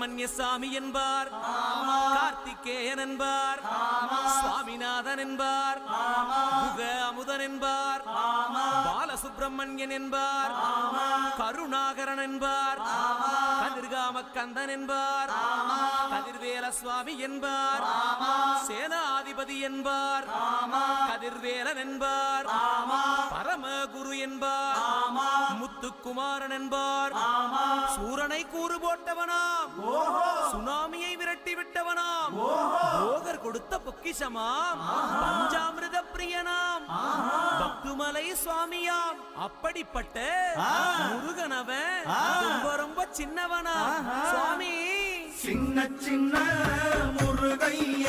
சுப்பிரமணிய சாமி என்பார், கார்த்திகேயன் என்பார், சுவாமிநாதன் என்பார், முக அமுதன் என்பார், பாலசுப்பிரமணியன் என்பார், கருணாகரன் என்பார், கதிர்காம கந்தன் என்பார், கதிர்வேல சுவாமி என்பார், சேனாதிபதி என்பார், கதிர்வேலன் என்பார், பரமகுரு என்பார், முத்துக்குமாரன் என்பார், சூரனை கூறு போட்டவனாம், சுனாமியை விரட்டி விட்டவனாம், போகர் கொடுத்த பொக்கிஷமாம், பஞ்சாமிர்த பிரியனாம், பக்துமலை சுவாமியாம். அப்படிப்பட்ட முருகனவன் ரொம்ப ரொம்ப சின்னவனா சுவாமி, சின்ன சின்ன முருகைய